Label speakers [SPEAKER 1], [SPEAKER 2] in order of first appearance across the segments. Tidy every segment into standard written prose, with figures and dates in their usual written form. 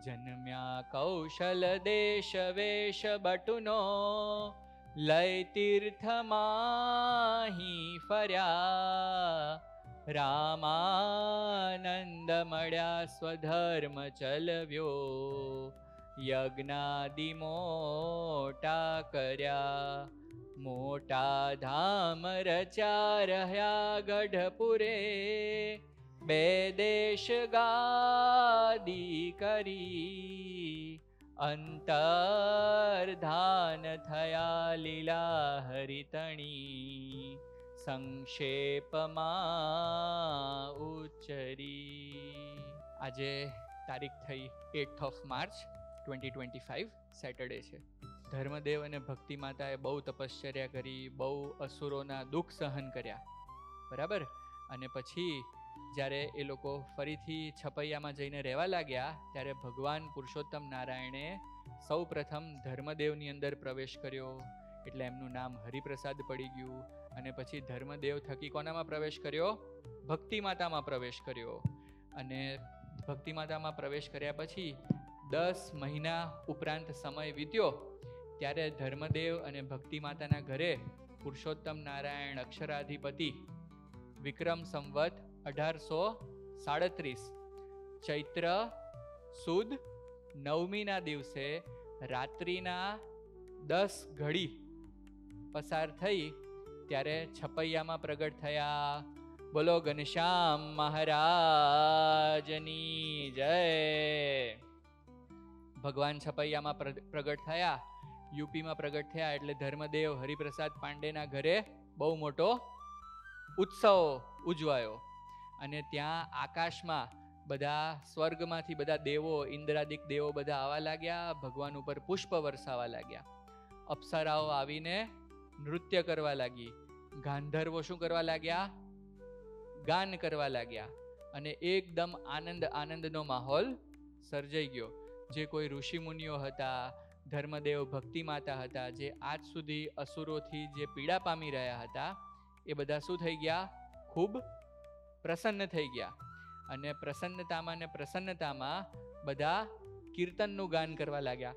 [SPEAKER 1] જન્મ્યા કૌશલ દેશ વેશ બટુનો, લય તીર્થમાહી ફર્યા. રામાનંદ મળ્યા સ્વધર્મ ચલવ્યો, યજ્ઞાદિ મોટા કર્યા. મોટા ધામ રચ્યા રહ્યા ગઢપુરે, બે દેશ ગાદી કરી. અંતર્ધાન થયા લીલા હરિતણી, સંક્ષેપમાં ઉચ્ચરી. આજે તારીખ થઈ 8 માર્ચ 2025, સેટરડે છે. ધર્મદેવ અને ભક્તિ માતાએ બહુ તપશ્ચર્યા કરી, બહુ અસુરોના દુઃખ સહન કર્યા, બરાબર. અને પછી જ્યારે એ લોકો ફરીથી છપૈયામાં જઈને રહેવા લાગ્યા, ત્યારે ભગવાન પુરુષોત્તમ નારાયણે સૌ પ્રથમ ધર્મદેવની અંદર પ્રવેશ કર્યો, એટલે એમનું નામ હરિપ્રસાદ પડી ગયું. અને પછી ધર્મદેવ થકી કોનામાં પ્રવેશ કર્યો? ભક્તિ માતામાં પ્રવેશ કર્યો. અને ભક્તિ માતામાં પ્રવેશ કર્યા પછી 10 મહિના ઉપરાંત સમય વીત્યો, ત્યારે ધર્મદેવ અને ભક્તિ માતાના ઘરે પુરુષોત્તમ નારાયણ અક્ષરાધિપતિ વિક્રમ સંવત 1837 ચૈત્ર સુદ 9મીના દિવસે રાત્રિના 10 ઘડી પસાર થઈ ત્યારે છપૈયામાં પ્રગટ થયા. બોલો ઘનશ્યામ મહારાજની જય. ભગવાન છપૈયામાં પ્રગટ થયા, યુપીમાં પ્રગટ થયા, એટલે ધર્મદેવ હરિપ્રસાદ પાંડેના ઘરે બહુ મોટો ઉત્સવ ઉજવાયો. અને ત્યાં આકાશમાં બધા સ્વર્ગમાંથી બધા દેવો, ઇન્દ્રાદિક દેવો બધા આવવા લાગ્યા, ભગવાન ઉપર પુષ્પ વરસાવા લાગ્યા. અપ્સરાઓ આવીને નૃત્ય કરવા લાગી, ગાંધર્વો શું કરવા લાગ્યા? ગાન કરવા લાગ્યા. અને એકદમ આનંદનો માહોલ સર્જાઈ ગયો. જે કોઈ ઋષિ મુનિઓ હતા, ધર્મદેવ ભક્તિ માતા હતા, જે આજ સુધી અસુરોથી જે પીડા પામી રહ્યા હતા, એ બધા શું થઈ ગયા? ખૂબ પ્રસન્ન થઈ ગયા. અને પ્રસન્નતામાં બધા કીર્તનનું ગાન કરવા લાગ્યા.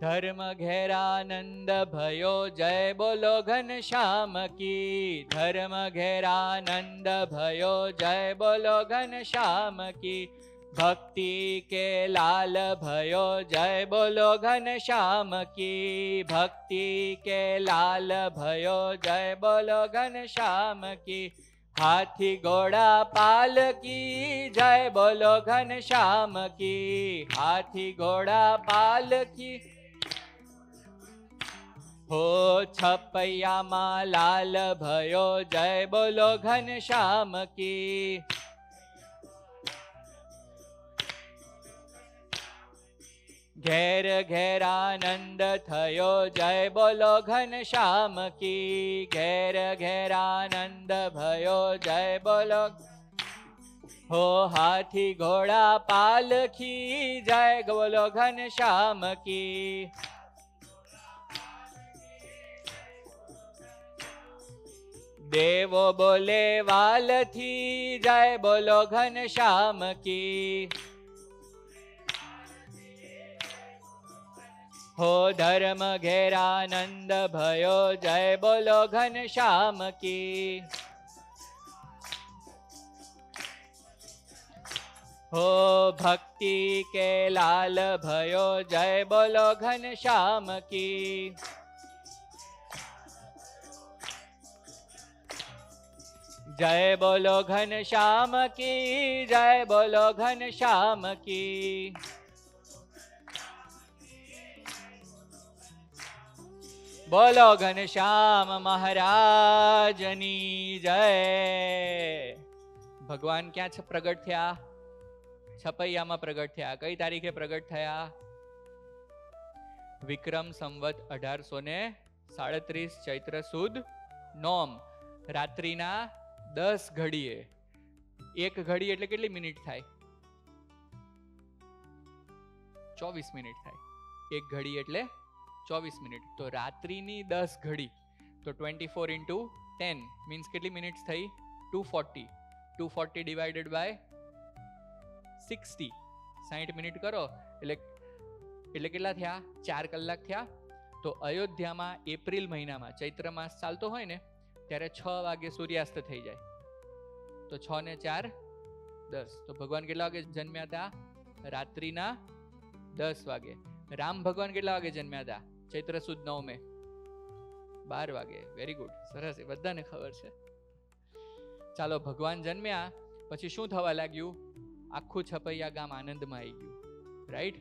[SPEAKER 1] ધર્મ ઘેરાનંદ ભયો જય બોલો ઘનશ્યામ કી. ધર્મ ઘેરાનંદ ભયો જય બોલો ઘનશ્યામ કી. ભક્તિ કે લાલ भयो जय बोलो घनश्याम की. भक्ति के लाल भयो जय बोलो घनश्याम की. हाथी घोड़ा पालकी जय बोलो घनश्याम की. हाथी घोड़ा पालकी हो छपैयाમાં લાલ भयो जय बोलो घनश्याम की. घेर घेरानंद थयो जय बोलो घनश्याम की. घेर घेरानंद भयो जय बोलो हो हाथी घोड़ा पालकी जय बोलो घनश्याम की. देवो बोले वालथी जय बोलो घनश्याम की. हो धर्म घेरानंद भयो जय बोलो घनश्याम की. हो भक्ति के लाल भयो जय बोलो घनश्याम की. जय बोलो घनश्याम की. जय बोलो घनश्याम की. बोलो घनश्याम महाराजनी जय. ભગવાન ક્યાં પ્રગટ થયા? છપૈયામાં પ્રગટ થયા. કઈ તારીખે પ્રગટ થયા? વિક્રમ સંવત 1837 ચૈત્ર સુદ 9 રાત્રિના 10 ઘડીએ. એક ઘડી એટલે કેટલી મિનિટ થાય? 24 મિનિટ થાય. એક ઘડી એટલે 24 મિનિટ. તો રાત્રિની 10 ઘડી, તો 24 into 10 મીન્સ કેટલી મિનિટ્સ થઈ? 240. 240 ડિવાઇડેડ બાય 60. 60 મિનિટ કરો એટલે એટલે કેટલા થયા? 4 કલાક થયા. તો અયોધ્યામાં એપ્રિલ મહિનામાં ચૈત્ર માસ ચાલતો હોય ને ત્યારે 6 વાગે સૂર્યાસ્ત થઈ જાય. તો 6 ને 4 10. તો ભગવાન કેટલા વાગે જન્મ્યા હતા? રાત્રિના 10 વાગે. રામ ભગવાન કેટલા વાગે જન્મ્યા હતા? ચૈત્ર સુદ 9 12 વાગે. વેરી ગુડ, સરસ, એ બધાને ખબર છે. ચાલો, ભગવાન જન્મ્યા પછી શું થવા લાગ્યું? આખું છપૈયા ગામ આનંદમાં આવી ગયું. રાઈટ?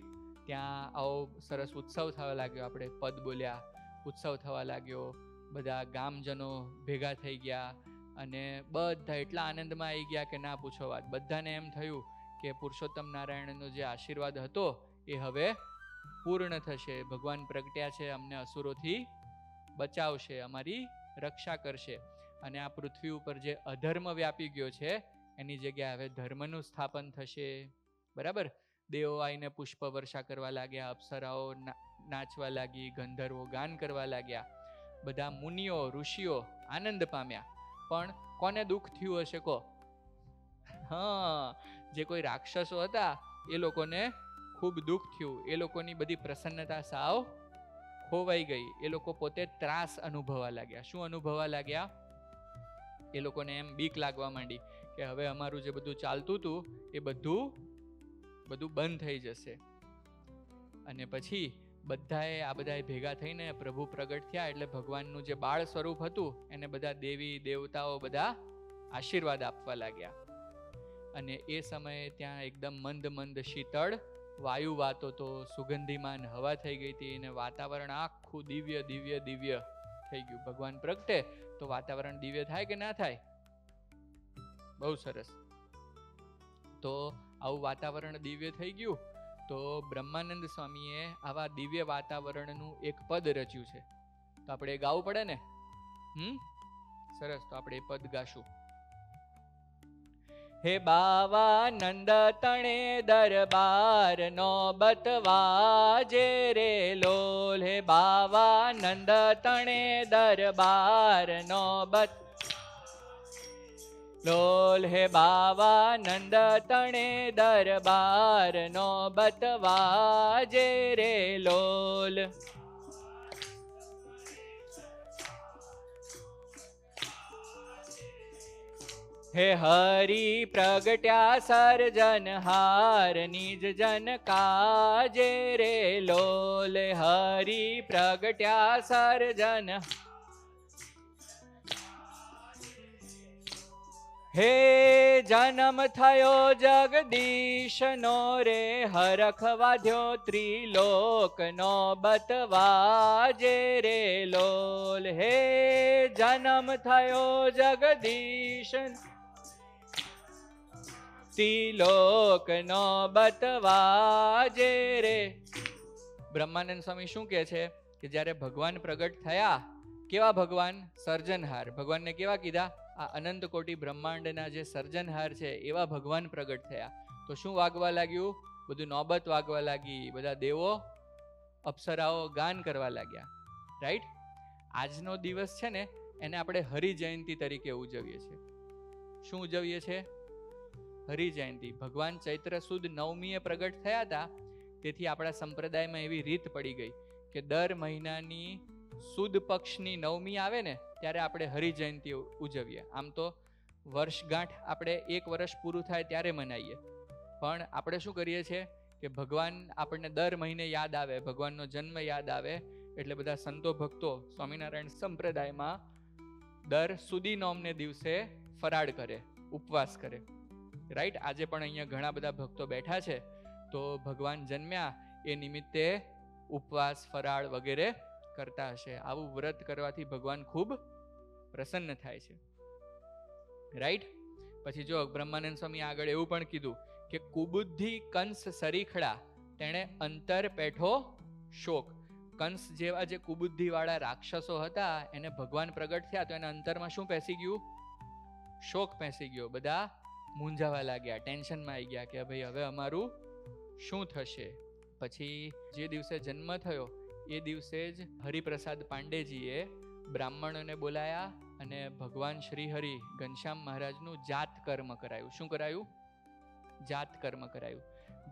[SPEAKER 1] ત્યાં આવો સરસ ઉત્સવ થવા લાગ્યો. આપણે પદ બોલ્યા, ઉત્સવ થવા લાગ્યો, બધા ગામજનો ભેગા થઈ ગયા અને બધા એટલા આનંદમાં આવી ગયા કે ના પૂછો વાત. બધાને એમ થયું કે પુરુષોત્તમ નારાયણનો જે આશીર્વાદ હતો એ હવે પૂર્ણ થશે. ભગવાન પ્રગટ્યા છે, અમને અસુરોથી બચાવશે, અમારી રક્ષા કરશે. અને આ પૃથ્વી ઉપર જે અધર્મ વ્યાપી ગયો છે એની જગ્યાએ હવે ધર્મનું સ્થાપન થશે. બરાબર? દેવો આવીને પુષ્પ વર્ષા કરવા લાગ્યા, અપ્સરાઓ નાચવા લાગી, ગંધર્વો ગાન કરવા લાગ્યા, બધા મુનિઓ ઋષિઓ આનંદ પામ્યા. પણ કોને દુઃખ થયું હશે કહો? હા, જે કોઈ રાક્ષસો હતા એ લોકોને ખૂબ દુઃખ થયું. એ લોકોની બધી પ્રસન્નતા સાવ ખોવાઈ ગઈ. એ લોકો પોતે ત્રાસ અનુભવવા લાગ્યા. શું અનુભવવા લાગ્યા? એ લોકોને એમ બીક લાગવા માંડી કે હવે અમારું જે બધું ચાલતું હતું એ બધું બંધ થઈ જશે. અને પછી બધાએ ભેગા થઈને પ્રભુ પ્રગટ થયા એટલે ભગવાનનું જે બાળ સ્વરૂપ હતું એને બધા દેવી દેવતાઓ બધા આશીર્વાદ આપવા લાગ્યા. અને એ સમયે ત્યાં એકદમ મંદ મંદ શીતળ વાયુ વાતો તો, સુગંધીમાન હવા થઈ ગઈ હતી અને વાતાવરણ આખું દિવ્ય દિવ્ય દિવ્ય થઈ ગયું. ભગવાન પ્રગટે તો વાતાવરણ દિવ્ય થાય કે ના થાય? બહુ સરસ. તો આવું વાતાવરણ દિવ્ય થઈ ગયું. તો બ્રહ્માનંદ સ્વામીએ આવા દિવ્ય વાતાવરણનું એક પદ રચ્યું છે. તો આપણે ગાવું પડે ને? સરસ, તો આપણે એ પદ ગાશું. હે બાવા નંદ તણે દરબાર નો બતવાજે રે લોલ. હે બાવા નંદ તણે દરબાર નો લોલ. હે બાવા નંદ તણે દરબાર નો બતવાજે રે લોલ. હે હરી પ્રગટ્યા સર્જનહાર નિજ જન કાજે રે લોલ. હરી પ્રગટ્યા સર્જન. હે જન્મ થયો જગદીશ નો રે, હરખ વાધ્યો ત્રિલોક નો બતવાજે રે લોલ. હે જન્મ થયો જગદીશ ત્રિલોક નો બતવાજે રે. બ્રહ્માનંદ સ્વામી શું કહે છે કે જ્યારે ભગવાન પ્રગટ થયા, કેવા ભગવાન? સર્જનહાર. ભગવાનને કેવા કીધા? આ અનંત કોટી બ્રહ્માંડના જે સર્જનહાર છે એવા ભગવાન પ્રગટ થયા. તો શું વાગવા લાગ્યું? બધું નોબત વાગવા લાગી. બધા દેવો અપ્સરાઓ ગાન કરવા લાગ્યા. રાઈટ? આજનો દિવસ છે ને એને આપણે હરિજયંતી તરીકે ઉજવીએ છીએ. શું ઉજવીએ છીએ? હરિજયંતી. ભગવાન ચૈત્ર સુદ 9મીએ પ્રગટ થયા હતા. તેથી આપણા સંપ્રદાયમાં એવી રીત પડી ગઈ કે દર મહિનાની સુદ પક્ષની 9મી આવે ને ત્યારે આપણે હરિજયંતી ઉજવીએ. આમ તો વર્ષગાંઠ આપણે 1 વર્ષ પૂરું થાય ત્યારે મનાવીએ, પણ આપણે શું કરીએ છીએ કે ભગવાન આપણને દર મહિને યાદ આવે, ભગવાનનો જન્મ યાદ આવે એટલે બધા સંતો ભક્તો સ્વામિનારાયણ સંપ્રદાયમાં દર સુદી નોમને દિવસે ફરાળ કરે, ઉપવાસ કરે. રાઈટ? આજે પણ અહીંયા ઘણા બધા ભક્તો બેઠા છે તો ભગવાન જન્મ્યા એ નિમિત્તે ઉપવાસ, ફરાળ વગેરે કરતા હશે. આવું વ્રત કરવાથી ભગવાન ખૂબ પ્રસન્ન થાય છે. રાઈટ? પછી જો બ્રહ્માનંદ સ્વામી આગળ એવું પણ કીધું કે કુબુદ્ધિ કંસ સરીખડા તેણે અંતર પેઠો શોક. કંસ જેવા જે કુબુદ્ધિ વાળા રાક્ષસો હતા એને ભગવાન પ્રગટ થયા તો એના અંતરમાં શું પેસી ગયું? શોક પેસી ગયો. બધા મૂંઝાવા લાગ્યા, ટેન્શનમાં આવી ગયા કે ભાઈ હવે અમારું શું થશે. પછી જે દિવસે જન્મ થયો એ દિવસે જ હરિપ્રસાદ પાંડેજીએ બ્રાહ્મણોને બોલાયા અને ભગવાન શ્રી હરિ ઘનશ્યામ મહારાજનું જાત કર્મ કરાયું. શું કરાયું? જાત કર્મ કરાયું.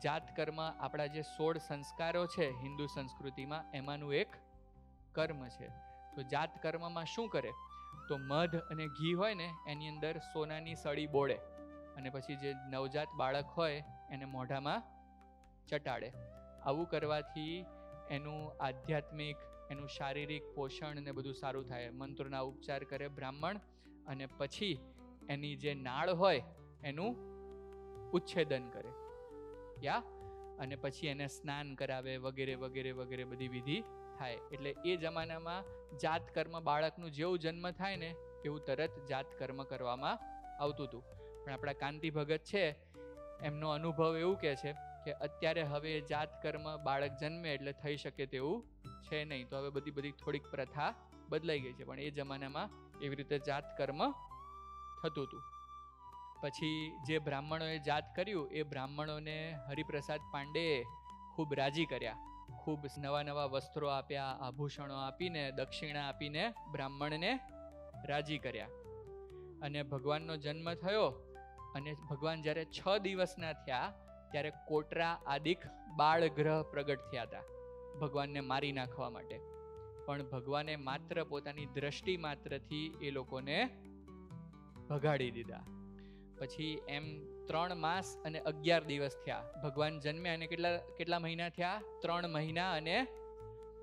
[SPEAKER 1] જાત કર્મ આપણા જે 16 સંસ્કારો છે હિન્દુ સંસ્કૃતિમાં એમાંનું એક કર્મ છે. તો જાત કર્મમાં શું કરે, તો મધ અને ઘી હોય ને એની અંદર સોનાની સળી બોળે અને પછી જે નવજાત બાળક હોય એને મોઢામાં ચટાડે. આવું કરવાથી એનું આધ્યાત્મિક, એનું શારીરિક પોષણ ને બધું સારું થાય. મંત્રોના ઉપચાર કરે બ્રાહ્મણ અને પછી એની જે નાળ હોય એનું ઉચ્છેદન કરે અને પછી એને સ્નાન કરાવે વગેરે વગેરે વગેરે બધી વિધિ થાય. એટલે એ જમાનામાં જાત કર્મ બાળકનું જેવું જન્મ થાય ને એવું તરત જાત કર્મ કરવામાં આવતું હતું. પણ આપણા કાંતિ ભગત છે એમનો અનુભવ એવું કહે છે કે અત્યારે હવે જાત કર્મ બાળક જન્મે એટલે થઈ શકે તેવું છે નહીં. તો હવે બધી થોડીક પ્રથા બદલાઈ ગઈ છે, પણ એ જમાનામાં એવી રીતે જાત કર્મ થતું હતું. પછી જે બ્રાહ્મણોએ જાત કર્યું એ બ્રાહ્મણોને હરિપ્રસાદ પાંડેએ ખૂબ રાજી કર્યા. ખૂબ નવા વસ્ત્રો આપ્યા, આભૂષણો આપીને, દક્ષિણા આપીને બ્રાહ્મણને રાજી કર્યા. અને ભગવાનનો જન્મ થયો અને ભગવાન જ્યારે 6 દિવસના થયા ત્યારે કોટરા આદિક બાળ ગ્રહ પ્રગટ થયા હતા ભગવાનને મારી નાખવા માટે. પણ ભગવાને માત્ર પોતાની દ્રષ્ટિ માત્રથી એ લોકોને ભગાડી દીધા. પછી એમ 3 માસ અને 11 દિવસ થયા ભગવાન જન્મ્યા અને કેટલા મહિના થયા? 3 મહિના અને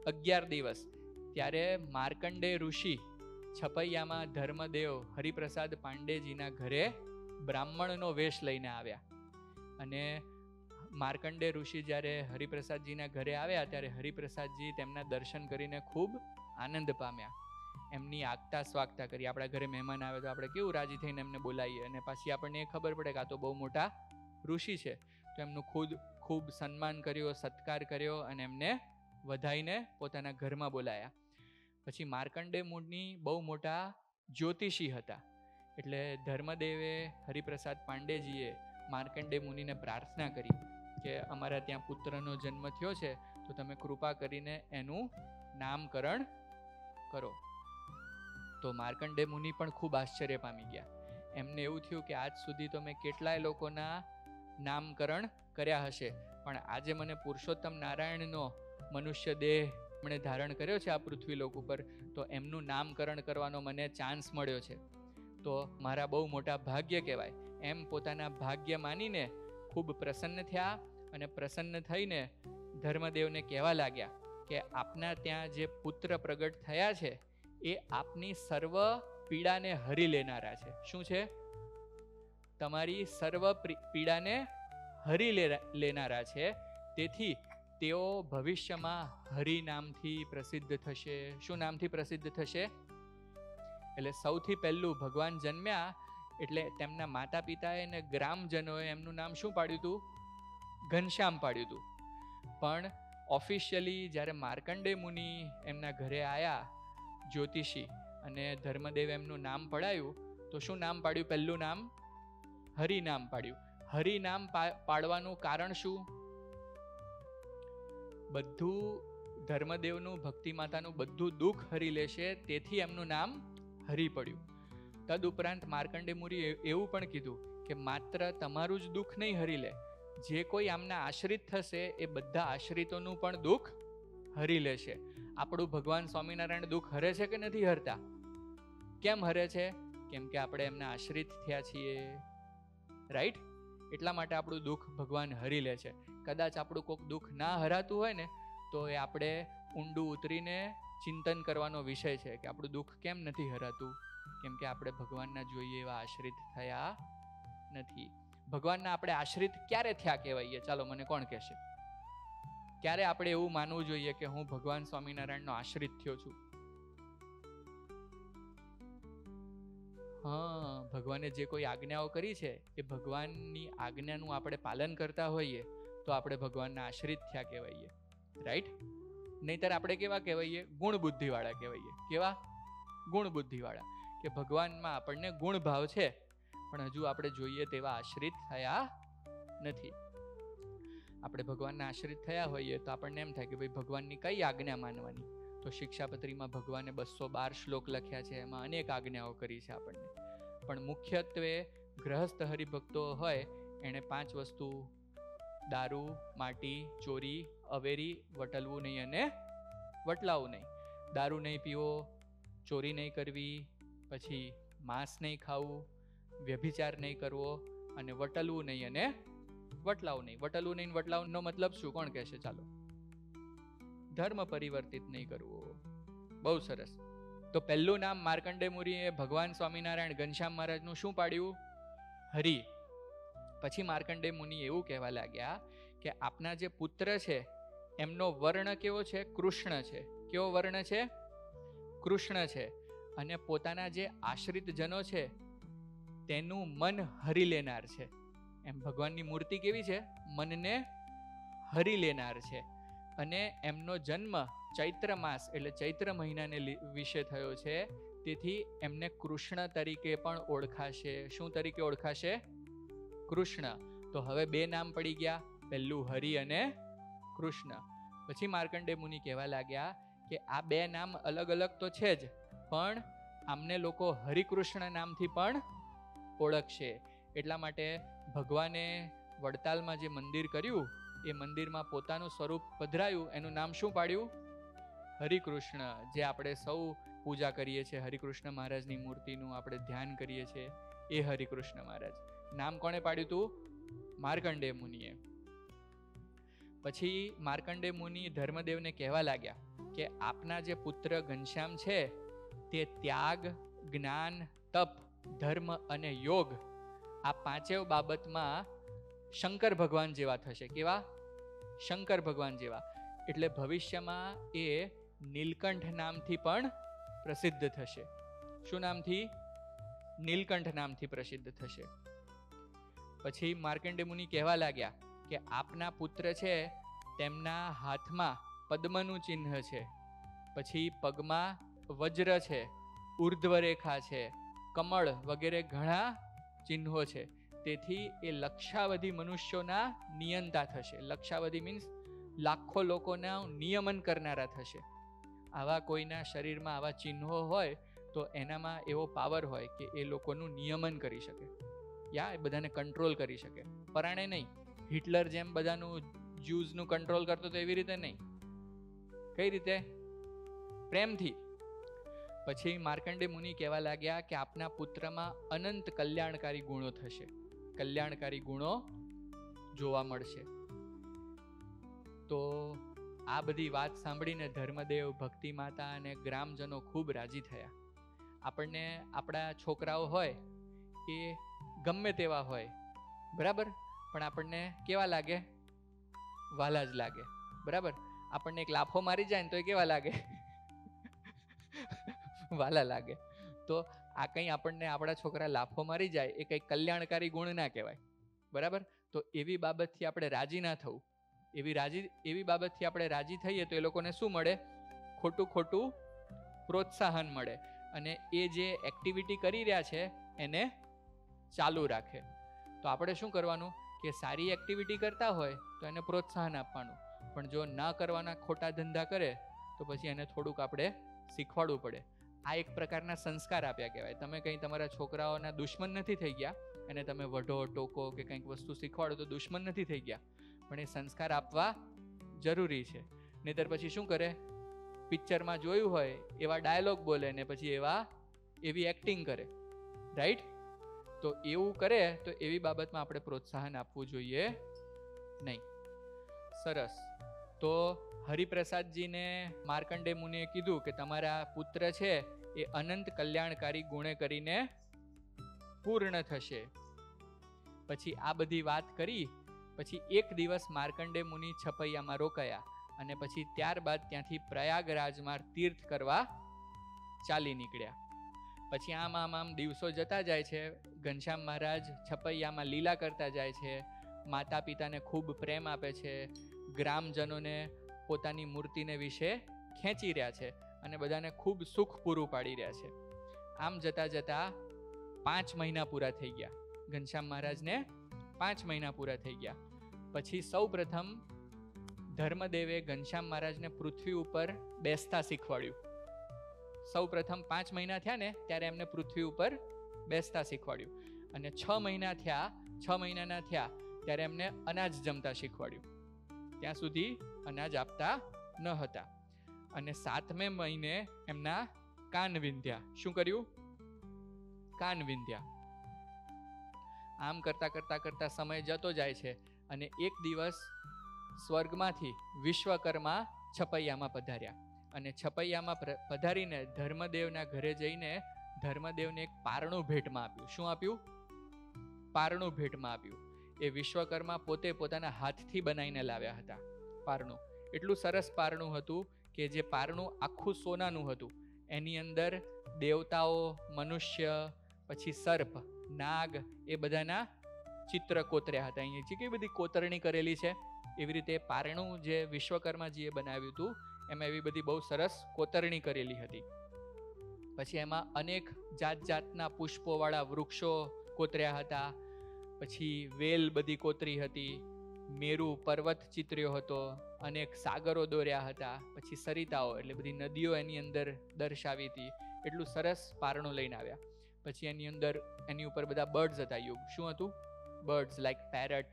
[SPEAKER 1] 11 દિવસ. ત્યારે માર્કંડેય ઋષિ છપૈયામાં ધર્મદેવ હરિપ્રસાદ પાંડેજીના ઘરે બ્રાહ્મણનો વેશ લઈને આવ્યા. અને માર્કંડેય ઋષિ જ્યારે હરિપ્રસાદજીના ઘરે આવ્યા ત્યારે હરિપ્રસાદજી તેમના દર્શન કરીને ખૂબ આનંદ પામ્યા. એમની આગતા સ્વાગતા કરી. આપણા ઘરે મહેમાન આવે તો આપણે કેવું રાજી થઈને એમને બોલાવીએ, અને પછી આપણને એ ખબર પડે કે આ તો બહુ મોટા ઋષિ છે, તો એમનું ખૂબ સન્માન કર્યો, સત્કાર કર્યો અને એમને વધાઈને પોતાના ઘરમાં બોલાયા. પછી માર્કંડેય મુનિ બહુ મોટા જ્યોતિષી હતા. એટલે ધર્મદેવે હરિપ્રસાદ પાંડેજીએ માર્કંડેય મુનિને પ્રાર્થના કરી કે અમારા ત્યાં પુત્રનો જન્મ થયો છે, તો તમે કૃપા કરીને એનું નામકરણ કરો. તો માર્કંડેય મુનિ પણ ખૂબ આશ્ચર્ય પામી ગયા. એમને એવું થયું કે આજ સુધી તો મેં કેટલાય લોકોના નામકરણ કર્યા હશે, પણ આજે મને પુરુષોત્તમ નારાયણનો મનુષ્ય દેહ એમણે ધારણ કર્યો છે આ પૃથ્વી લોક ઉપર, તો એમનું નામકરણ કરવાનો મને ચાન્સ મળ્યો છે, તો મારા બહુ મોટા ભાગ્ય કહેવાય. એમ પોતાના ભાગ્ય માનીને ખૂબ પ્રસન્ન થયા અને પ્રસન્ન થઈને ધર્મદેવને કહેવા લાગ્યા કે આપના ત્યાં જે પુત્ર પ્રગટ થયા છે એ આપની સર્વ પીડાને હરી લેનારા છે. શું છે? તમારી સર્વ પીડાને હરી લેનારા છે. તેથી તેઓ ભવિષ્યમાં હરિ નામથી પ્રસિદ્ધ થશે. શું નામથી પ્રસિદ્ધ થશે? એટલે સૌથી પહેલું ભગવાન જન્મ્યા એટલે તેમના માતા પિતાએ અને ગ્રામજનોએ એમનું નામ શું પાડ્યું હતું? ઘનશ્યામ પાડ્યું હતું. પણ ઓફિશિયલી જ્યારે માર્કંડેય મુનિ એમના ઘરે આવ્યા જ્યોતિષી, અને ધર્મદેવ એમનું નામ પડાયું, તો શું નામ પાડ્યું? પહેલું નામ હરિ નામ પાડ્યું. હરિ નામ પાડવાનું કારણ શું? બધું ધર્મદેવનું, ભક્તિ માતાનું બધું દુઃખ હરી લેશે, તેથી એમનું નામ હરિ પડ્યું. તદ ઉપરાંત માર્કંડેય મુનિ એવું પણ કીધું કે માત્ર તમારું જ દુઃખ નહીં હરી લે, જે કોઈ આમના આશ્રિત થશે એ બધા આશ્રિતોનું પણ દુઃખ હરી લેશે. આપણું ભગવાન સ્વામિનારાયણ દુઃખ હરે છે કે નથી હરતા? કેમ હરે છે? કેમ કે આપણે એમના આશ્રિત થયા છીએ, રાઈટ? એટલા માટે આપણું દુઃખ ભગવાન હરી લે છે. કદાચ આપણું કોઈક દુઃખ ના હરાતું હોય ને તો એ આપણે ઊંડું ઉતરીને ચિંતન કરવાનો વિષય છે કે આપણું દુઃખ કેમ નથી હરાતું? કેમ કે આપણે ભગવાનના જોઈએ એવા આશ્રિત થયા નથી. ભગવાનના આપણે આશ્રિત ક્યારે થયા કહેવાય? ચાલો મને કોણ કહેશે? ક્યારે આપણે એવું માનવું જોઈએ કે હું ભગવાન સ્વામિનારાયણનો આશ્રિત થયો છું? હા, ભગવાને જે કોઈ આજ્ઞાઓ કરી છે એ ભગવાનની આજ્ઞાનું આપણે પાલન કરતા હોઈએ તો આપણે ભગવાનના આશ્રિત થયા કહેવાય, રાઈટ? નહીતર આપણે કેવા કહેવાય? ગુણ બુદ્ધિવાળા કહેવાય. કેવા? ગુણ બુદ્ધિવાળા. કે ભગવાનમાં આપણને ગુણ ભાવ છે પણ હજુ આપણે જોઈએ તેવા આશ્રિત થયા નથી. આપણે ભગવાનના આશ્રિત થયા હોઈએ તો આપણને એમ થાય કે ભાઈ ભગવાનની કઈ આજ્ઞા માનવાની? તો શિક્ષાપત્રીમાં ભગવાને 212 શ્લોક લખ્યા છે, એમાં અનેક આજ્ઞાઓ કરી છે આપણને. પણ મુખ્યત્વે ગ્રહસ્થ હરિભક્તો હોય એણે 5 વસ્તુ દારૂ, માટી, ચોરી, અવેરી, વટલવું નહીં અને વટલાવું નહીં. દારૂ નહીં પીવો, ચોરી નહીં કરવી, પછી માંસ નહીં ખાવું, વ્યભિચાર નહીં કરવો, અને વટલવું નહીં અને વટલાવું નહીં. વટલવું નહીં, વટલાવનો મતલબ શું, કોણ કહેશે? ચાલો. ધર્મ પરિવર્તિત નહીં કરવું. બહુ સરસ. તો પહેલું નામ માર્કંડેય મુનિએ ભગવાન સ્વામિનારાયણ ઘનશ્યામ મહારાજનું શું પાડ્યું? હરિ. પછી માર્કંડેય મુનિ એવું કહેવા લાગ્યા કે આપના જે પુત્ર છે એમનો વર્ણ કેવો છે? કૃષ્ણ છે. કેવો વર્ણ છે? કૃષ્ણ છે. અને પોતાના જે આશ્રિત જનો છે તેનું મન હરી લેનાર છે. એમ ભગવાનની મૂર્તિ કેવી છે? મનને હરી લેનાર છે. અને એમનો જન્મ ચૈત્ર માસ એટલે ચૈત્ર મહિનાને વિશે થયો છે, તેથી એમને કૃષ્ણ તરીકે પણ ઓળખાશે. શું તરીકે ઓળખાશે? કૃષ્ણ. તો હવે બે નામ પડી ગયા, પહેલું હરિ અને કૃષ્ણ. પછી માર્કંડેય મુનિ કહેવા લાગ્યા કે આ બે નામ અલગ અલગ તો છે જ, પણ આમને લોકો હરિકૃષ્ણ નામથી પણ ઓળખશે. એટલા માટે ભગવાને વડતાલમાં જે મંદિર કર્યું એ મંદિરમાં પોતાનું સ્વરૂપ પધરાયું, એનું નામ શું પાડ્યું? હરિકૃષ્ણ. જે આપણે સૌ પૂજા કરીએ છીએ, હરિકૃષ્ણ મહારાજની મૂર્તિનું આપણે ધ્યાન કરીએ છીએ, એ હરિકૃષ્ણ મહારાજ. નામ કોણે પાડ્યું હતું? માર્કંડેય મુનિએ. પછી માર્કંડેય મુનિ ધર્મદેવને કહેવા લાગ્યા કે આપના જે પુત્ર ઘનશ્યામ છે તે ત્યાગ, જ્ઞાન, તપ, ધર્મ અને યોગ આ પાંચેય બાબતમાં શંકર ભગવાન જેવા થશે. કેવા? શંકર ભગવાન જેવા. એટલે ભવિષ્યમાં એ નીલકંઠ નામથી પણ પ્રસિદ્ધ થશે. શું નામથી? નીલકંઠ નામથી પ્રસિદ્ધ થશે. પછી માર્કંડેય મુનિ કહેવા લાગ્યા કે આપના પુત્ર છે તેમના હાથમાં પદ્મનું ચિહ્ન છે, પછી પગમાં વજ્ર છે, ઉર્ધ્વરેખા છે, કમળ વગેરે ઘણા ચિહ્નો છે. તેથી એ લક્ષાવધિ મનુષ્યોના નિયંતા થશે. લક્ષાવધિ મીન્સ લાખો લોકોના નિયમન કરનારા થશે. આવા કોઈના શરીરમાં આવા ચિહ્નો હોય તો એનામાં એવો પાવર હોય કે એ લોકોનું નિયમન કરી શકે, યા એ બધાને કંટ્રોલ કરી શકે. પરાણે નહીં. હિટલર જેમ બધાનું જ્યુઝનું કંટ્રોલ કરતો તો એવી રીતે નહીં. કઈ રીતે? પ્રેમથી. પછી માર્કંડેય મુનિ કહેવા લાગ્યા કે આપના પુત્રમાં અનંત કલ્યાણકારી ગુણો થશે. કલ્યાણકારી ગુણો જોવા મળશે. તો આ બધી વાત સાંભળીને ધર્મદેવ, ભક્તિ માતા અને ગ્રામજનો ખૂબ રાજી થયા. આપણને આપણા છોકરાઓ હોય એ ગમે તેવા હોય, બરાબર, પણ આપણને કેવા લાગે? વાલા જ લાગે, બરાબર. આપણને એક લાફો મારી જાય ને તો એ કેવા લાગે? વાલા લાગે. તો આ કંઈ આપણને આપણા છોકરા લાફો મારી જાય એ કંઈ કલ્યાણકારી ગુણ ના કહેવાય, બરાબર. તો એવી બાબતથી આપણે રાજી ના થવું. એવી બાબતથી આપણે રાજી થઈએ તો એ લોકોને શું મળે? ખોટું પ્રોત્સાહન મળે. અને એ જે એક્ટિવિટી કરી રહ્યા છે એને ચાલુ રાખે. તો આપણે શું કરવાનું કે સારી એક્ટિવિટી કરતા હોય તો એને પ્રોત્સાહન આપવાનું, પણ જો ના કરવાના ખોટા ધંધા કરે તો પછી એને થોડુંક આપણે શીખવાડવું પડે. આ એક પ્રકારના સંસ્કાર આપ્યા કહેવાય. તમે કંઈ તમારા છોકરાઓના દુશ્મન નથી થઈ ગયા, અને તમે વઢો, ટોકો કે કંઈક વસ્તુ શીખવાડો તો દુશ્મન નથી થઈ ગયા, પણ એ સંસ્કાર આપવા જરૂરી છે. નહીંતર પછી શું કરે? પિક્ચરમાં જોયું હોય એવા ડાયલોગ બોલે ને પછી એવી એક્ટિંગ કરે, રાઈટ? તો એવું કરે તો એવી બાબતમાં આપણે પ્રોત્સાહન આપવું જોઈએ નહીં. સરસ. તો હરિપ્રસાદજીને માર્કંડેય મુનિએ કીધું કે તમારા પુત્ર છે એ અનંત કલ્યાણકારી ગુણે કરીને પૂર્ણ થશે. પછી આ બધી વાત કરી પછી એક દિવસ માર્કંડેય મુનિ છપૈયામાં રોકાયા અને પછી ત્યારબાદ ત્યાંથી પ્રયાગરાજમાં તીર્થ કરવા ચાલી નીકળ્યા. પછી આમ દિવસો જતા જાય છે. ઘનશ્યામ મહારાજ છપૈયામાં લીલા કરતા જાય છે, માતા પિતાને ખૂબ પ્રેમ આપે છે, ગ્રામજનોને પોતાની મૂર્તિને વિશે ખેંચી રહ્યા છે અને બધાને ખૂબ સુખ પૂરું પાડી રહ્યા છે. આમ જતા જતા 5 મહિના પૂરા થઈ ગયા. ઘનશ્યામ મહારાજને 5 મહિના પૂરા થઈ ગયા. પછી સૌ પ્રથમ ધર્મદેવે ઘનશ્યામ મહારાજને પૃથ્વી ઉપર બેસતા શીખવાડ્યું. સૌ પ્રથમ 5 મહિના થયા ને ત્યારે એમને પૃથ્વી ઉપર બેસતા શીખવાડ્યું. અને 6 મહિનાના થયા ત્યારે એમને અનાજ જમતા શીખવાડ્યું. ત્યાં સુધી અનાજ આપતા ન હતા. અને 7મે મહિને એમના કાન વિંધ્યા. શું કર્યું? કાન વિંધ્યા. આમ કરતા કરતા કરતા સમય જતો જાય છે અને એક દિવસ સ્વર્ગમાંથી વિશ્વકર્મા છપૈયામાં પધાર્યા. અને છપૈયામાં પધારીને ધર્મદેવના ઘરે જઈને ધર્મદેવને એક પારણું ભેટમાં આપ્યું. શું આપ્યું? પારણું ભેટમાં આપ્યું. એ વિશ્વકર્મા પોતે પોતાના હાથથી બનાવીને લાવ્યા હતા પારણું. એટલું સરસ પારણું હતું કે જે પારણું આખું સોનાનું હતું. એની અંદર દેવતાઓ, મનુષ્ય, પછી સર્પ, નાગ, એ બધાના ચિત્ર કોતર્યા હતા. અહીંયા જે કઈ બધી કોતરણી કરેલી છે એવી રીતે પારણું જે વિશ્વકર્માજીએ બનાવ્યું હતું એમાં એવી બધી બહુ સરસ કોતરણી કરેલી હતી. પછી એમાં અનેક જાત જાતના પુષ્પોવાળા વૃક્ષો કોતર્યા હતા. પછી વેલ બધી કોતરી હતી, મેરુ પર્વત ચિત્ર્યો હતો, અનેક સાગરો દોર્યા હતા, પછી સરિતાઓ એટલે બધી નદીઓ એની અંદર દર્શાવી હતી. એટલું સરસ પારણું લઈને આવ્યા. પછી એની અંદર એની ઉપર બધા બર્ડ્સ હતા. યુગ શું હતું? બર્ડ્સ લાઈક પેરટ,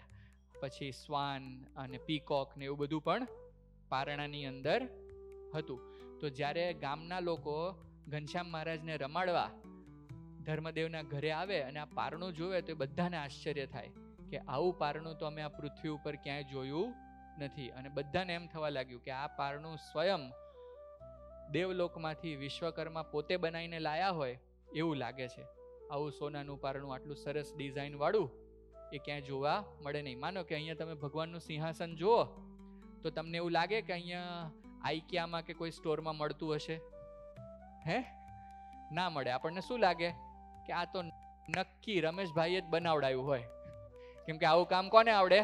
[SPEAKER 1] પછી સ્વાન અને પીકોક ને એવું બધું પણ પારણાની અંદર હતું. તો જ્યારે ગામના લોકો ઘનશ્યામ મહારાજને રમાડવા ધર્મદેવના ઘરે આવે અને આ પારણું જોવે તો એ બધાને આશ્ચર્ય થાય કે આવું પારણું તો અમે આ પૃથ્વી ઉપર ક્યાંય જોયું નથી. અને બધાને એમ થવા લાગ્યું કે આ પારણું સ્વયં દેવલોકમાંથી વિશ્વકર્મા પોતે બનાવીને લાયા હોય એવું લાગે છે. આવું સોનાનું પારણું આટલું સરસ ડિઝાઇન વાળું એ ક્યાંય જોવા મળે નહીં. માનો કે અહીંયા તમે ભગવાનનું સિંહાસન જુઓ તો તમને એવું લાગે કે અહીંયા આઈકિયામાં કે કોઈ સ્ટોરમાં મળતું હશે? હે? ના મળે. આપણને શું લાગે કે આ તો નક્કી રમેશભાઈએ જ બનાવડાયું હોય. કેમ કે આવું કામ કોને આવડે?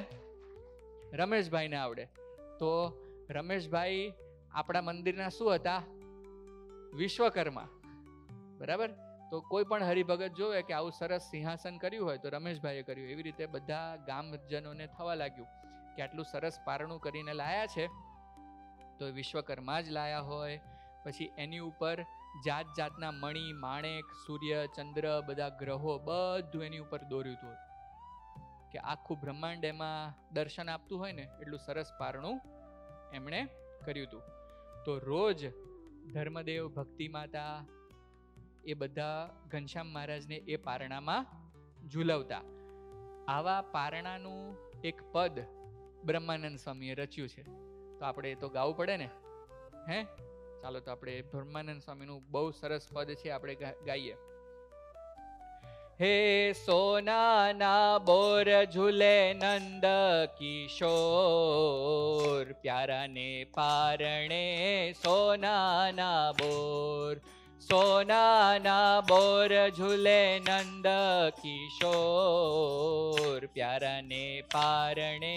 [SPEAKER 1] રમેશભાઈને આવડે. તો રમેશભાઈ આપણા મંદિરના શું હતા? વિશ્વકર્મા. બરાબર? તો કોઈ પણ હરિભગત જોવે કે આવું સરસ સિંહાસન કર્યું હોય તો રમેશભાઈએ કર્યું. એવી રીતે બધા ગામજનોને થવા લાગ્યું કે આટલું સરસ પારણું કરીને લાયા છે તો વિશ્વકર્મા જ લાયા હોય. પછી એની ઉપર જાત જાતના મણી, માણેક, સૂર્ય, ચંદ્ર, બધા ગ્રહો બધું એની ઉપર દોર્યું હતું કે આખું બ્રહ્માંડ એમાં દર્શન આપતું હોય ને એટલું સરસ પારણું એમણે કર્યું હતું. તો રોજ ધર્મદેવ, ભક્તિ માતા એ બધા ઘનશ્યામ મહારાજને એ પારણામાં ઝૂલવતા. આવા પારણાનું એક પદ બ્રહ્માનંદ સ્વામીએ રચ્યું છે. તો આપણે એ તો ગાવું પડે ને. હે? ચાલો તો આપણે બ્રહ્માનંદ સ્વામીનું બહુ સરસ પદ છે, આપણે ગાઈએ. હે સોનાના બોર ઝૂલે નંદ કિશોર, પ્યારાને પારણે સોનાના બોર. સોનાના બોર ઝૂલે નંદ કિશોર, પ્યારાને પારણે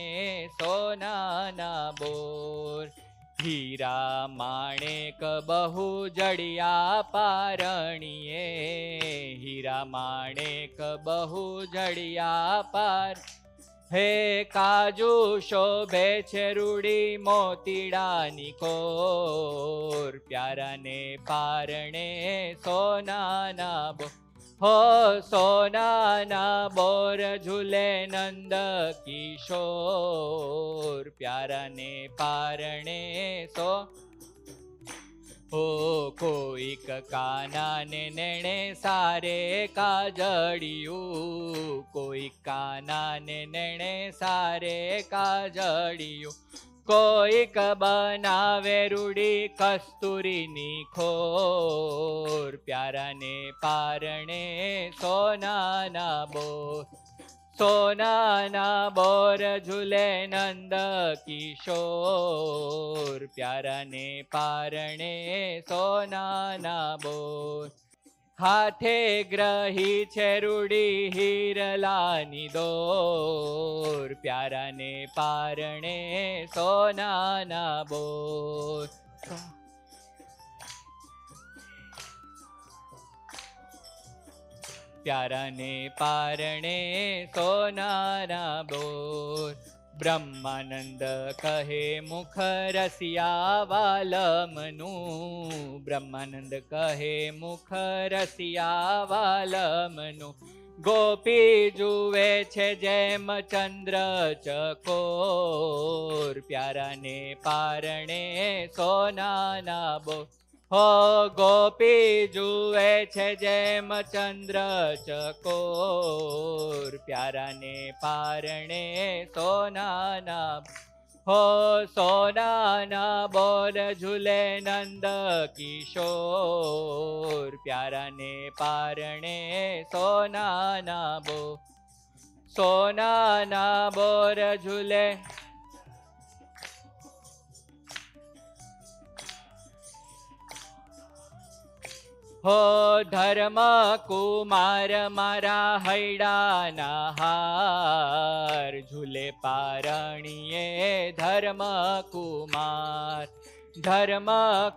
[SPEAKER 1] સોનાના બોર. હીરા માણેક બહુ જડિયા પારણીએ, હીરા માણેક બહુ જડિયા પાર. હે કાજુ શોભે છે રૂડી મોતીડાની કોર, પ્યારાને પારણે સોનાના બોર. હો સોનાના બોર ઝૂલે નંદ કિશોર, પ્યારાને પારણે સો. હો કોઈક કાનાને નેણે સારે કાજળિયું, કોઈક કાનાને નેણે સારે કાજળિયું. કોઈક બનાવે રૂડી કસ્તુરીની ખોર, પ્યારાને પારણે સોનાના બોર. સોનાના બોર ઝૂલે નંદ કિશોર, પ્યારાને પારણે સોનાના બોર. હાથે ગ્રહી છે રૂડી હિરલાની દોર, પ્યારાને પારણે સોનાના બોર. પ્યારાને પારણે સોનાના બોર. બ્રહ્માનંદ કહે મુખ રસિયા વાલમનું, બ્રહ્માનંદ કહે મુખ રસિયા વાલમનું. ગોપી જુએ છે જેમ ચંદ્ર ચકોર, પ્યારાને પારણે સોનાના બો. હો ગોપી જુએ છે જેમ ચંદ્ર ચકોર, પ્યારાને પારણે સોનાના. હો સોનાના બોલ ઝૂલે નંદ કિશોર, પ્યારાને પારણે સોનાના બો. સોનાના બોર ઝૂલે. હો ધર્મ કુમાર મારા હૈડાના હાર, ઝૂલે પારણીએ ધર્મ કુમાર. ધર્મ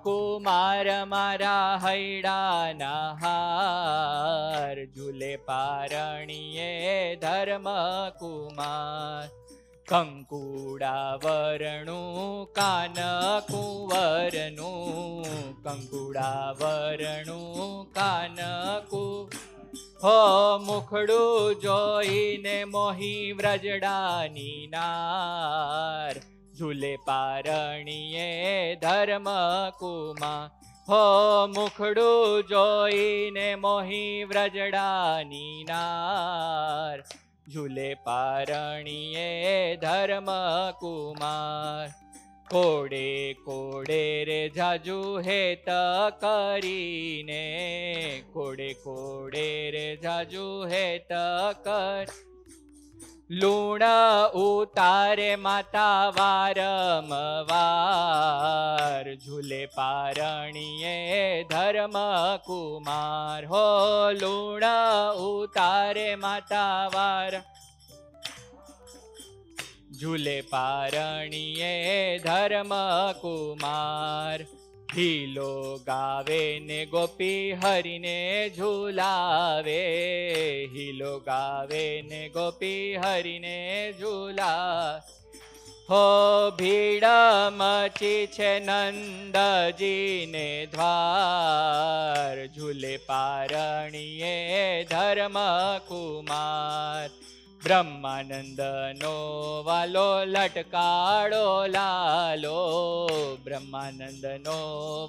[SPEAKER 1] કુમાર મારા હૈડાના હાર, ઝૂલે પારણીએ ધર્મ કુમાર. કંકુડા વરણું કાન કુંવરનું, કંકુડા વરણું કાન કુ. હો મુખડું જોઈને મોહી વ્રજડાની નાર, ઝૂલે પારણીએ ધર્મ કુમાર. હો મુખડું જોઈને મોહી વ્રજડાની નાર, ઝૂલે પારણીએ ધર્મ કુમાર. કોડે કોડે રે જાજુ હેત કરીને, કોડે કોડે રે જાજુ હેત કર. લૂણ ઉતારે માતા વારંવાર, ઝૂલે પારણીએ ધર્મ કુમાર. હો લૂણ ઉતારે માતા વાર, ઝૂલે પારણીએ ધર્મ કુમાર. હિલો ગાવે ને ગોપી હરિને ઝુલાવે, હિલો ગાવે ને ગોપી હરિને ઝુલા. હો ભીડ મચી છે નંદજીને દ્વાર, ઝૂલે પારણીએ ધર્મ કુમાર. બ્રહ્માનંદનો વાલો લટકાળો લાલો, બ્રહ્માનંદનો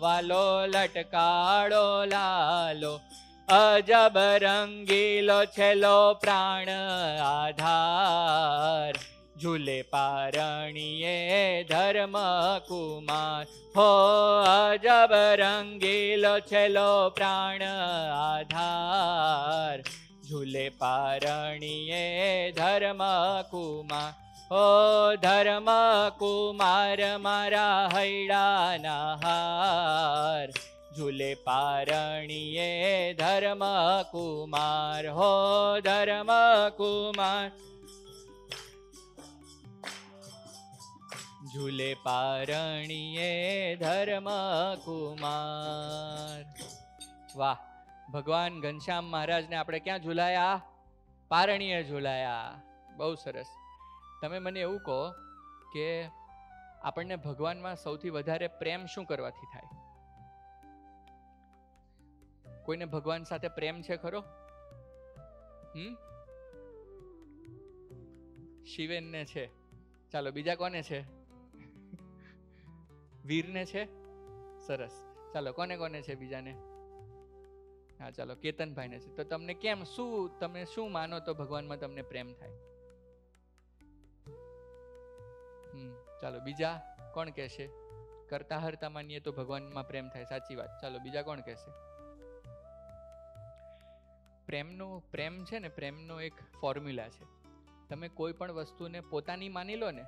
[SPEAKER 1] વાલો લટકાળો લાલો. અજબ રંગીલો છેલો પ્રાણ આધાર, ઝૂલે પારણીએ ધર્મ કુમાર. હો અજબ રંગીલો છેલો પ્રાણ આધાર, ઝૂલે પારણીએ ધર્મ કુમાર. હો ધર્મ કુમાર મારા હૈડાના હાર, ઝૂલે પારણીએ ધર્મ કુમાર. હો ધર્મ કુમાર, ઝૂલે પારણીએ ધર્મ કુમાર. વાહ, ભગવાન ઘનશ્યામ મહારાજને આપણે ક્યાં ઝુલાયા? પારણીએ ઝુલાયા. બહુ સરસ. તમે મને એવું કહો કે આપણને ભગવાનમાં સૌથી વધારે પ્રેમ શું કરવાથી થાય? કોઈને ભગવાન સાથે પ્રેમ છે ખરો? શિવેનને છે. ચાલો, બીજા કોને છે? વીરને છે. સરસ. ચાલો, કોને કોને છે બીજાને? હા, ચાલો, કેતનભાઈને છે. તો તમને કેમ, શું તમે શું માનો તો ભગવાનમાં તમને પ્રેમ થાય? ચાલો, બીજા કોણ કહેશે? કરતા હરતા માનીએ તો ભગવાનમાં પ્રેમ થાય. સાચી વાત. ચાલો, બીજા કોણ કહેશે? પ્રેમ છે ને, પ્રેમનો એક ફોર્મ્યુલા છે. તમે કોઈ પણ વસ્તુને પોતાની માની લો ને,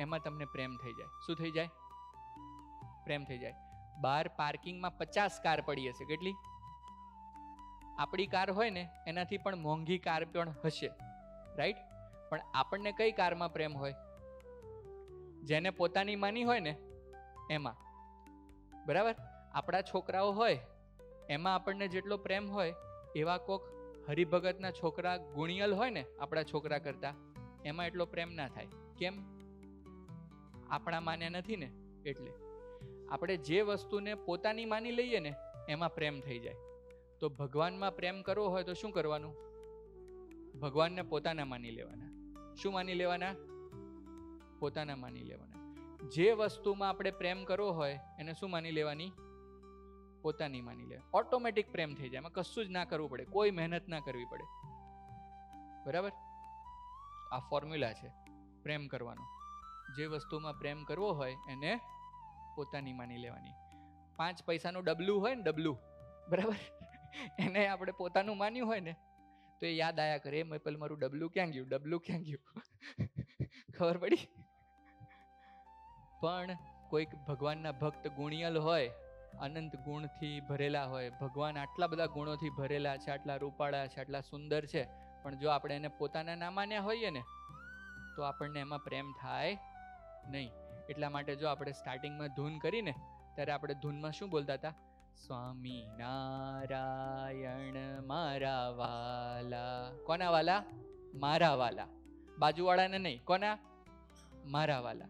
[SPEAKER 1] એમાં તમને પ્રેમ થઈ જાય. શું થઈ જાય? પ્રેમ થઈ જાય. બહાર પાર્કિંગમાં 50 કાર પડી હશે. કેટલી? આપણી કાર હોય ને એનાથી પણ મોંઘી કાર પણ હશે, રાઈટ? પણ આપણને કઈ કારમાં પ્રેમ હોય? જેને પોતાની માની હોય ને એમાં. બરાબર? આપણા છોકરાઓ હોય એમાં આપણને જેટલો પ્રેમ હોય, એવા કોક હરિભગતના છોકરા ગુણિયલ હોય ને આપણા છોકરા કરતા, એમાં એટલો પ્રેમ ના થાય. કેમ? આપણા માન્યા નથી ને એટલે. આપણે જે વસ્તુને પોતાની માની લઈએ ને એમાં પ્રેમ થઈ જાય. તો ભગવાનમાં પ્રેમ કરવો હોય તો શું કરવાનું? ભગવાનને પોતાના માની લેવાના. શું માની લેવાના? પોતાના માની લેવાના. જે વસ્તુમાં આપણે પ્રેમ કરવો હોય એને શું માની લેવાની? પોતાની માની લે. ઓટોમેટિક પ્રેમ થઈ જાય, એમાં કશું જ ના કરવું પડે, કોઈ મહેનત ના કરવી પડે. બરાબર? આ ફોર્મ્યુલા છે પ્રેમ કરવાનો. જે વસ્તુમાં પ્રેમ કરવો હોય એને પોતાની માની લેવાની. 5 પૈસાનું ડબલું હોય ને, ડબલું, બરાબર, એને આપણે પોતાનું માન્યું હોય ને તો એ યાદ આયા કરે, મેં પેલું મારું ડબલું ક્યાં ગયું, ડબલું ક્યાં ગયું. ખબર પડી? પણ કોઈક ભગવાનના ભક્ત ગુણિયલ હોય, અનંત ગુણથી ભરેલા હોય, ભગવાન આટલા બધા ગુણોથી ભરેલા છે, આટલા રૂપાળા છે, આટલા સુંદર છે, પણ જો આપણે એને પોતાના ના માન્યા હોઈએ ને તો આપણને એમાં પ્રેમ થાય નહીં. એટલા માટે જો આપણે સ્ટાર્ટિંગમાં ધૂન કરીને ત્યારે આપણે ધૂનમાં શું બોલતા હતા? સ્વામી નારાયણ મારા વાલા. કોના વાલા? મારા વાલા. બાજુવાળાને નહીં, કોના? મારા વાલા.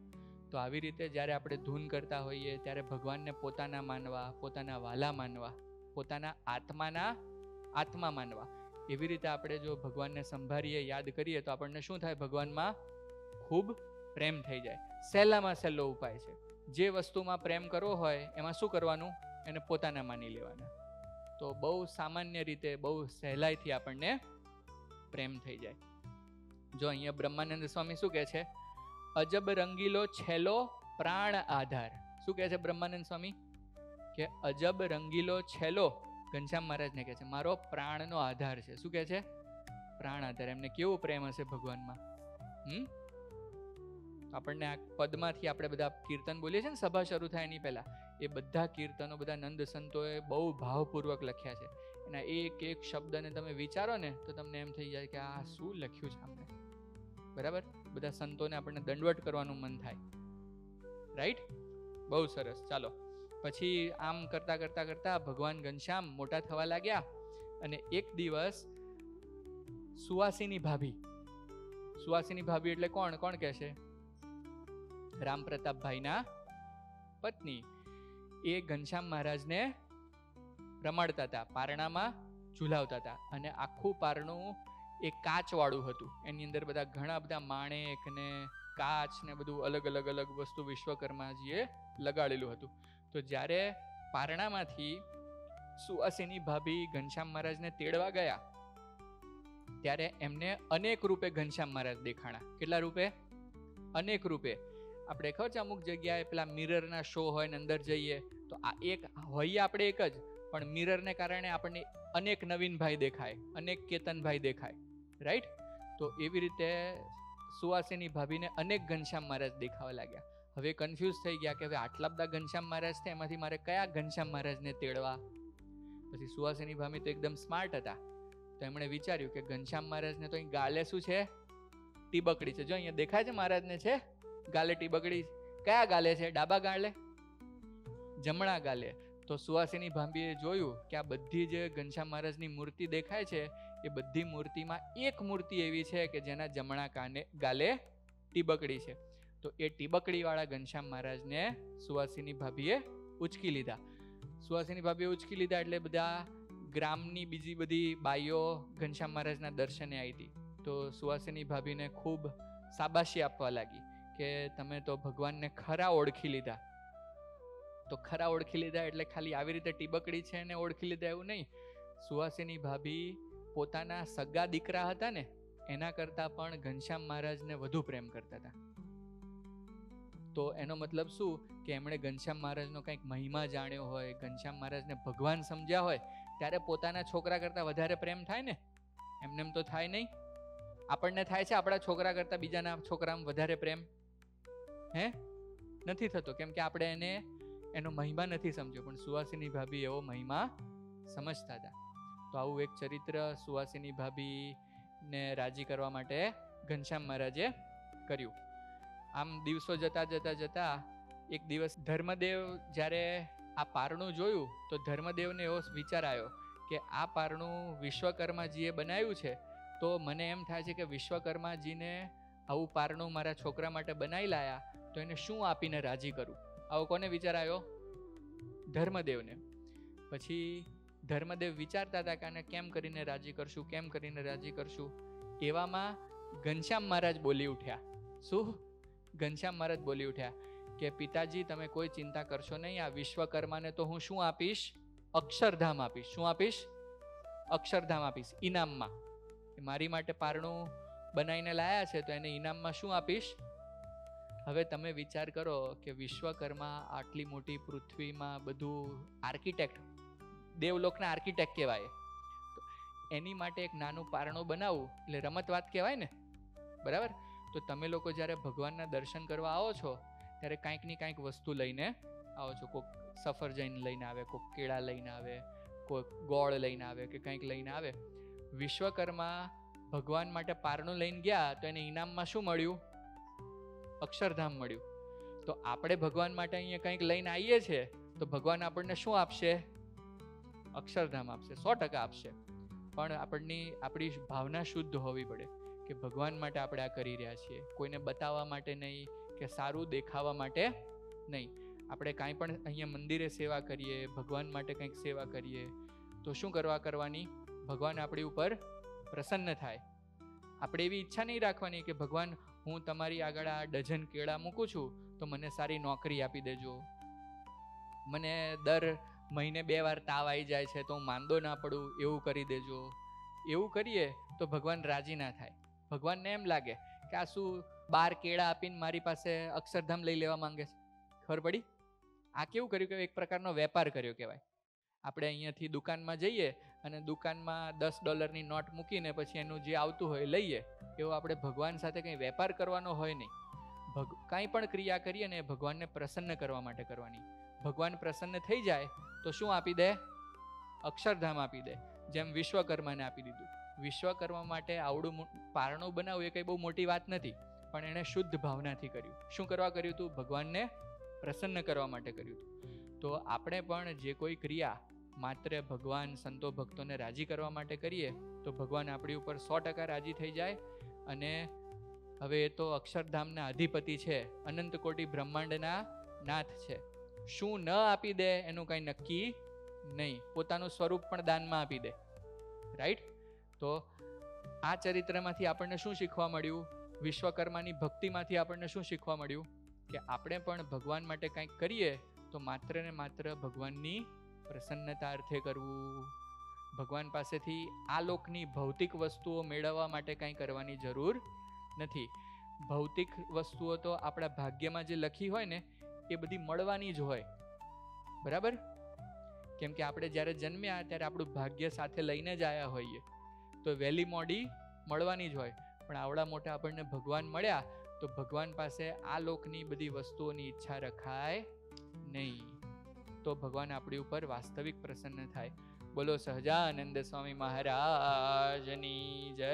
[SPEAKER 1] તો આવી રીતે જ્યારે આપણે ધૂન કરતા હોઈએ ત્યારે ભગવાનને પોતાના માનવા, પોતાના વાલા માનવા, પોતાના આત્મા માનવા. એવી રીતે આપણે જો ભગવાનને સંભાળીએ, યાદ કરીએ તો આપણને શું થાય? ભગવાનમાં ખૂબ પ્રેમ થઈ જાય. સહેલામાં સહેલો ઉપાય છે. જે વસ્તુમાં પ્રેમ કરવો હોય એમાં શું કરવાનું? એને પોતાના માની લેવાના. તો બહુ સામાન્ય રીતે, બહુ સહેલાઈથી આપણને પ્રેમ થઈ જાય. જો અહીંયા બ્રહ્માનંદ સ્વામી શું કહે છે? અજબ રંગીલો છેલ્લો પ્રાણ આધાર. શું કહે છે બ્રહ્માનંદ સ્વામી? કે અજબ રંગીલો છેલ્લો ઘનશ્યામ મહારાજને કહે છે મારો પ્રાણનો આધાર છે. શું કહે છે? પ્રાણ આધાર. એમને કેવો પ્રેમ હશે ભગવાનમાં. આપણને આ પદમાંથી આપણે બધા કીર્તન બોલીએ છીએ ને સભા શરૂ થાય એની પહેલા, એ બધા કીર્તનો બધા નંદ સંતોએ બહુ ભાવપૂર્વક લખ્યા છે. એના એક એક શબ્દને તમે વિચારો ને તો તમને એમ થઈ જાય કે આ શું લખ્યું છે આપણે. બરાબર? બધા સંતોને આપણને દંડવટ કરવાનું મન થાય. રાઈટ? બહુ સરસ. ચાલો પછી આમ કરતા કરતા કરતા ભગવાન ઘનશ્યામ મોટા થવા લાગ્યા અને એક દિવસ સુવાસીની ભાભી. સુવાસીની ભાભી એટલે કોણ? કોણ કહેશે? રામ પ્રતાપભાઈના પત્ની. એ ઘનશ્યામ મહારાજને રમાડતા હતા, પારણામાં ઝુલાવતા હતા અને આખું પારણું એ કાચ વાળું હતું. એની અંદર બધા ઘણા બધા માણેક ને કાચ ને બધું અલગ અલગ અલગ વસ્તુ વિશ્વકર્માજીએ લગાડેલું હતું. તો જ્યારે પારણામાંથી સુવાસીની ભાભી ઘનશ્યામ મહારાજને તેડવા ગયા ત્યારે એમને અનેક રૂપે ઘનશ્યામ મહારાજ દેખાણા. કેટલા રૂપે? અનેક રૂપે. આપણે ખબર છે અમુક જગ્યાએ પેલા મિરરના શો હોય ને અંદર જઈએ તો આ એક હોઈએ આપણે એક જ, પણ મિરરને કારણે આપણને અનેક નવીનભાઈ દેખાય, અનેક કેતનભાઈ દેખાય. રાઈટ? તો એવી રીતે સુવાસીની ભાભીને અનેક ઘનશ્યામ મહારાજ દેખાવા લાગ્યા. હવે કન્ફ્યુઝ થઈ ગયા કે હવે આટલા બધા ઘનશ્યામ મહારાજ છે, એમાંથી મારે કયા ઘનશ્યામ મહારાજને તેડવા? પછી સુવાસીની ભાભી તો એકદમ સ્માર્ટ હતા, તો એમણે વિચાર્યું કે ઘનશ્યામ મહારાજને તો અહીં ગાલે શું છે? ટીબકડી છે. જો અહીંયા દેખાય છે મહારાજને છે ગાલે ટીબકડી. કયા ગાલે છે? ડાબા ગાલે? જમણા ગાલે. તો સુવાસીની ભાભીએ જોયું કે આ બધી જે ઘનશ્યામ મહારાજની મૂર્તિ દેખાય છે એ બધી મૂર્તિમાં એક મૂર્તિ એવી છે કે જેના જમણા ગાલે ટીબકડી છે. તો એ ટીબકડી વાળા ઘનશ્યામ મહારાજને સુવાસીની ભાભીએ ઉચકી લીધા. સુવાસીની ભાભીએ ઉચકી લીધા એટલે બધા ગ્રામની બીજી બધી બાઈઓ ઘનશ્યામ મહારાજના દર્શને આવી હતી. તો સુવાસીની ભાભીને ખૂબ શાબાશી આપવા લાગી કે તમે તો ભગવાનને ખરા ઓળખી લીધા. તો ખરા ઓળખી લીધા એટલે ખાલી આવી રીતે ટીબકડી છે એને ઓળખી લીધા એવું નહીં. સુવાસીની ભાભી પોતાના સગા દીકરા હતા ને એના કરતા પણ ઘનશ્યામ મહારાજને વધુ પ્રેમ કરતા હતા. તો એનો મતલબ શું કે એમણે ઘનશ્યામ મહારાજનો કંઈક મહિમા જાણ્યો હોય, ઘનશ્યામ મહારાજને ભગવાન સમજ્યા હોય ત્યારે પોતાના છોકરા કરતા વધારે પ્રેમ થાય ને. એમને તો થાય નહીં. આપણને થાય છે આપણા છોકરા કરતા બીજાના છોકરામાં વધારે પ્રેમ? હે? નથી થતો. કેમ કે આપણે એનો મહિમા નથી સમજ્યો. પણ સુવાસીની ભાભી એવો મહિમા સમજતા હતા. તો આવું એક ચરિત્ર સુવાસીની ભાભીને રાજી કરવા માટે ઘનશ્યામ મહારાજે કર્યું. આમ દિવસો જતા જતા જતા એક દિવસ ધર્મદેવ જ્યારે આ પારણું જોયું તો ધર્મદેવને એવો વિચાર આવ્યો કે આ પારણું વિશ્વકર્માજીએ બનાવ્યું છે, તો મને એમ થાય છે કે વિશ્વકર્માજીને આવું પારણું મારા છોકરા માટે બનાવી લાયા તો એને શું આપીને રાજી કરું? આવો કોને વિચાર આવ્યો? ધર્મદેવને. પછી ધર્મદેવ વિચારતા હતા કે આને કેમ કરીને રાજી કરશું, કેમ કરીને રાજી કરશું. એવામાં ઘનશ્યામ મહારાજ બોલી ઉઠ્યા. શું? ઘનશ્યામ મહારાજ બોલી ઉઠ્યા કે પિતાજી તમે કોઈ ચિંતા કરશો નહીં, આ વિશ્વકર્માને તો હું શું આપીશ? અક્ષરધામ આપીશ. શું આપીશ? અક્ષરધામ આપીશ ઇનામમાં. મારી માટે પારણું બનાવીને લાયા છે તો એને ઇનામમાં શું આપીશ? હવે તમે વિચાર કરો કે વિશ્વકર્મા આટલી મોટી પૃથ્વીમાં બધું આર્કિટેક્ટ, દેવલોકના આર્કિટેક્ટ કહેવાય, તો એની માટે એક નાનું પારણું બનાવવું એટલે રમત વાત કહેવાય ને, બરાબર? તો તમે લોકો જ્યારે ભગવાનના દર્શન કરવા આવો છો ત્યારે કાંઈક ની કાંઈક વસ્તુ લઈને આવો છો. કોઈક સફરજન લઈને આવે, કોઈક કેળા લઈને આવે, કોઈક ગોળ લઈને આવે કે કંઈક લઈને આવે. વિશ્વકર્મા ભગવાન માટે પારણું લઈને ગયા તો એને ઇનામમાં શું મળ્યું? અક્ષરધામ મળ્યું. તો આપણે ભગવાન માટે અહીંયા કંઈક લઈને આવીએ છીએ તો ભગવાન આપણને શું આપશે? અક્ષરધામ આપશે, 100% આપશે. પણ આપણી ભાવના શુદ્ધ હોવી પડે કે ભગવાન માટે આપણે આ કરી રહ્યા છીએ, કોઈને બતાવવા માટે નહીં કે સારું દેખાવા માટે નહીં. આપણે કાંઈ પણ અહીંયા મંદિરે સેવા કરીએ, ભગવાન માટે કંઈક સેવા કરીએ તો શું કરવાની? ભગવાન આપણી ઉપર પ્રસન્ન થાય. આપણે એવી ઈચ્છા નહીં રાખવાની કે ભગવાન હું તમારી આગળ આ ડઝન કેળા મૂકું છું તો મને સારી નોકરી આપી દેજો, મને દર મહિને 2 વાર તાવ આવી જાય છે તો હું માંદો ના પડું એવું કરી દેજો. એવું કરીએ તો ભગવાન રાજી ના થાય. ભગવાનને એમ લાગે કે આ શું 12 કેળા આપીને મારી પાસે અક્ષરધામ લઈ લેવા માંગે છે. ખબર પડી? આ કેવું કર્યું કે એક પ્રકારનો વેપાર કર્યો કહેવાય. આપણે અહીંયાથી દુકાનમાં જઈએ અને દુકાનમાં $10ની નોટ મૂકીને પછી એનું જે આવતું હોય લઈએ, એવો આપણે ભગવાન સાથે કંઈ વેપાર કરવાનો હોય નહીં. કાંઈ પણ ક્રિયા કરીએ ને ભગવાનને પ્રસન્ન કરવા માટે કરવાની. ભગવાન પ્રસન્ન થઈ જાય તો શું આપી દે? અક્ષરધામ આપી દે. જેમ વિશ્વકર્માને આપી દીધું. વિશ્વકર્મા માટે આવડું પારણું બનાવવું એ કંઈ બહુ મોટી વાત નથી, પણ એણે શુદ્ધ ભાવનાથી કર્યું. શું કરવા કર્યું હતું? ભગવાનને પ્રસન્ન કરવા માટે કર્યું હતું. તો આપણે પણ જે કોઈ ક્રિયા માત્ર ભગવાન, સંતો, ભક્તોને રાજી કરવા માટે કરીએ તો ભગવાન આપણી ઉપર 100% રાજી થઈ જાય. અને હવે એ તો અક્ષરધામના અધિપતિ છે, અનંત કોટી બ્રહ્માંડના નાથ છે. શું ન આપી દે એનું કંઈ નક્કી નહીં. પોતાનું સ્વરૂપ પણ દાનમાં આપી દે. રાઈટ? તો આ ચરિત્રમાંથી આપણને શું શીખવા મળ્યું? વિશ્વકર્માની ભક્તિમાંથી આપણને શું શીખવા મળ્યું? કે આપણે પણ ભગવાન માટે કંઈક કરીએ તો માત્ર ને માત્ર ભગવાનની પ્રસન્નતા અર્થે કરવું. ભગવાન પાસેથી આ લોકની ભૌતિક વસ્તુઓ મેળવવા માટે કંઈ કરવાની જરૂર નથી. ભૌતિક વસ્તુઓ તો આપણા ભાગ્યમાં જે લખી હોય ને એ બધી મળવાની જ હોય, બરાબર? કેમ કે આપણે જ્યારે જન્મ્યા ત્યારે આપણું ભાગ્ય સાથે લઈને જ આવ્યા હોઈએ, તો વહેલી મોડી મળવાની જ હોય. પણ આવડા મોટા આપણને ભગવાન મળ્યા તો ભગવાન પાસે આ લોકની બધી વસ્તુઓની ઈચ્છા રખાય નહીં. તો ભગવાન આપણી ઉપર વાસ્તવિક પ્રસન્ન થાય. બોલો સહજાનંદ સ્વામી મહારાજની જય.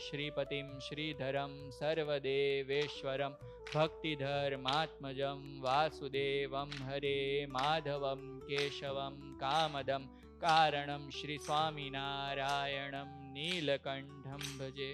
[SPEAKER 1] શ્રીપતિમ શ્રીધરમ સર્વદેવેશ્વરમ ભક્તિધર્માત્મજમ વાસુદેવમ હરે માધવમ કેશવમ કામદમ કારણમ શ્રી સ્વામિનારાયણમ નીલકંઠમ ભજે.